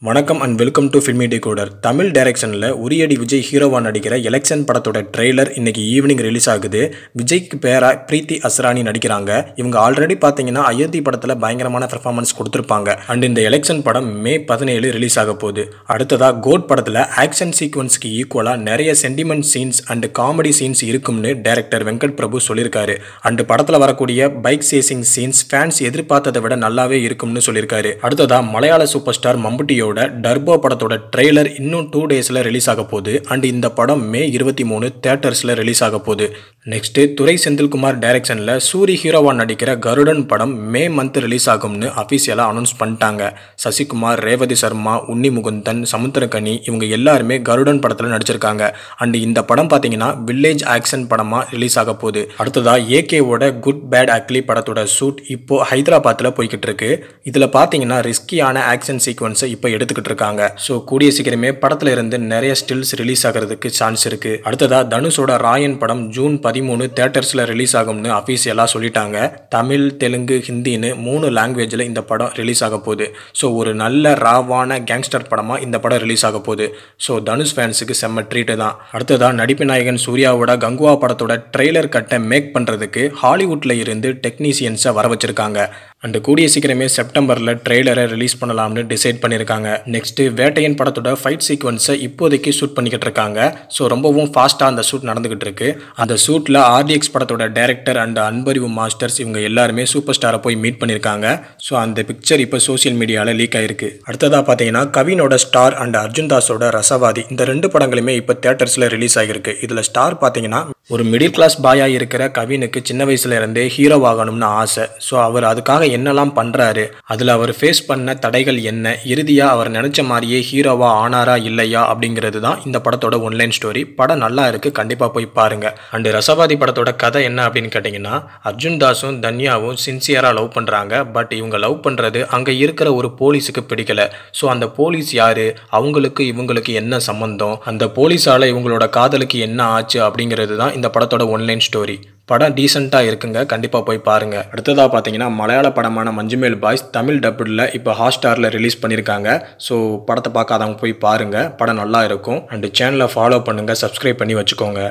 வணக்கம் and welcome to filmi decoder. Tamil டைரக்ஷனில் உரியடி விஜய் ஹீரோவா நடிக்கிற எலெக்ஷன் படத்தோட ட்ரெய்லர் இன்னைக்கு ஈவினிங் ரிலீஸ் ஆகுது. விஜய்க்கு பேரா பிரீத்தி அஸ்ரானி நடிக்கிறாங்க. இவங்க ஆல்ரெடி பார்த்தீங்கன்னா அயோத்தி படத்தில் பயங்கரமான பெர்ஃபார்மன்ஸ் கொடுத்துருப்பாங்க. அண்ட் இந்த எலெக்ஷன் படம் மே 17 ரிலீஸ் ஆக போகுது. அடுத்ததாக கோட் படத்தில் ஆக்ஷன் சீக்வன்ஸ்க்கு ஈக்குவலாக நிறைய sentiment scenes and comedy scenes இருக்கும்னு டைரக்டர் வெங்கட் பிரபு சொல்லியிருக்காரு. அண்ட் படத்தில் வரக்கூடிய பைக் சேசிங் சீன்ஸ் ஃபேன்ஸ் எதிர்பார்த்ததை விட நல்லாவே இருக்கும்னு சொல்லியிருக்காரு. அடுத்ததாக மலையாள சூப்பர் ஸ்டார் மம்புட்டியோட டர்போ படத்தோட ட்ரெய்லர் இன்னும் 2 டேஸ்ல ரிலீஸ் ஆக போகுது. அண்ட் இந்த படம் மே 23 தியேட்டர்ஸ்ல ரிலீஸ் ஆக போகுது. நெக்ஸ்ட் துரை செந்தில்குமார் டைரக்ஷன்ல சூரி ஹீரோவா நடிக்கிற கருடன் படம் மே மந்த் ரிலீஸ் ஆகும்னு அபிஷியலா அனௌன்ஸ் பண்ணிட்டாங்க. சசிகுமார், ரேவதி சர்மா, உன்னி முகுந்தன், சமுத்திரகனி இவங்க எல்லாருமே கருடன் படத்துல நடிச்சிருக்காங்க. அண்ட் இந்த படம் பாத்தீங்கன்னா வில்லேஜ் ஆக்ஷன் படமா ரிலீஸ் ஆக போகுது. அடுத்ததா ஏகேவோட குட் பேட் அக்லி படத்தோட ஷூட் இப்போ ஹைதராபாத்ல போய்கிட்டு இருக்கு. இதுல பாத்தீங்கன்னா ரிஸ்கியான ஆக்ஷன் சீக்வன்ஸை இப்போ எடுத்துக்கிட்டு இருக்காங்க. ஸோ கூடிய சீக்கிரமே படத்துல இருந்து நிறைய ஸ்டில்ஸ் ரிலீஸ் ஆகிறதுக்கு சான்ஸ் இருக்கு. அடுத்ததா தனுஷோட ராயன் படம் ஜூன் 13 தியேட்டர்ஸ்ல ரிலீஸ் ஆகும்னு அபிஷியலா சொல்லிட்டாங்க. தமிழ், தெலுங்கு, ஹிந்தின்னு 3 லாங்குவேஜ்ல இந்த படம் ரிலீஸ் ஆக போகுது. ஸோ ஒரு நல்ல ராவான கேங்ஸ்டர் படமா இந்த படம் ரிலீஸ் ஆக போகுது. ஸோ தனுஷ் ஃபேன்ஸுக்கு செம்ம ட்ரீட் தான். அடுத்ததா நடிப்பு நாயகன் சூர்யாவோட கங்குவா படத்தோட ட்ரெய்லர் கட்டை மேக் பண்றதுக்கு ஹாலிவுட்ல இருந்து டெக்னீசியன்ஸை வர வச்சிருக்காங்க. அண்ட் கூடிய சீக்கிரமே செப்டம்பர்ல ட்ரெய்லரை ரிலீஸ் பண்ணலாம்னு டிசைட் பண்ணியிருக்காங்க. நெக்ஸ்ட் வேட்டையன் படத்தோட ஃபைட் சீக்வன்ஸை இப்போதைக்கு ஷூட் பண்ணிக்கிட்டு இருக்காங்க. ஸோ ரொம்பவும் ஃபாஸ்ட்டாக அந்த ஷூட் நடந்துகிட்டு இருக்கு. அந்த ஷூட்டில் RDX படத்தோட டைரக்டர் அண்ட் அன்பறிவு மாஸ்டர்ஸ் இவங்க எல்லாருமே சூப்பர் ஸ்டாரை போய் மீட் பண்ணியிருக்காங்க. ஸோ அந்த பிக்சர் இப்போ சோசியல் மீடியாவில் லீக் ஆயிருக்கு. அடுத்ததாக பார்த்தீங்கன்னா கவினோட ஸ்டார் அண்ட் அர்ஜுன் தாஸோட ரசவாதி இந்த 2 படங்களுமே இப்போ தியேட்டர்ஸில் ரிலீஸ் ஆகிருக்கு. இதில் ஸ்டார் பார்த்தீங்கன்னா ஒரு மிடில் கிளாஸ் பாயா இருக்கிற கவினுக்கு சின்ன வயசுல இருந்தே ஹீரோ ஆகணும்னு ஆசை. ஸோ அவர் அதுக்காக என்னெல்லாம் பண்றாரு, அதுல அவர் ஃபேஸ் பண்ண தடைகள் என்ன, இறுதியா அவர் நினைச்ச மாதிரியே ஹீரோவா ஆனாரா இல்லையா அப்படிங்கிறது தான் இந்த படத்தோட ஒன்லைன் ஸ்டோரி. படம் நல்லா இருக்கு, கண்டிப்பா போய் பாருங்க. அண்ட் ரசவாதி படத்தோட கதை என்ன அப்படின்னு கேட்டீங்கன்னா, அர்ஜுன் தாஸும் தன்யாவும் சின்சியரா லவ் பண்றாங்க. பட் இவங்க லவ் பண்றது அங்க இருக்கிற ஒரு போலீஸுக்கு பிடிக்கல. ஸோ அந்த போலீஸ் யாரு, அவங்களுக்கு இவங்களுக்கு என்ன சம்பந்தம், அந்த போலீஸால இவங்களோட காதலுக்கு என்ன ஆச்சு அப்படிங்கிறது தான் இந்த படத்தோட ஒன்லைன் ஸ்டோரி. படம் டீசெண்டாக இருக்குங்க, கண்டிப்பாக போய் பாருங்க. அடுத்ததாக பார்த்தீங்கன்னா மலையாள படமான மஞ்சுமேல் பாய்ஸ் தமிழ் டப்புடில் இப்போ ஹாட்ஸ்டாரில் ரிலீஸ் பண்ணியிருக்காங்க. ஸோ படத்தை பார்க்காதவங்க போய் பாருங்க, படம் நல்லா இருக்கும். அண்ட் சேனலை ஃபாலோ பண்ணுங்க, சப்ஸ்கிரைப் பண்ணி வச்சுக்கோங்க.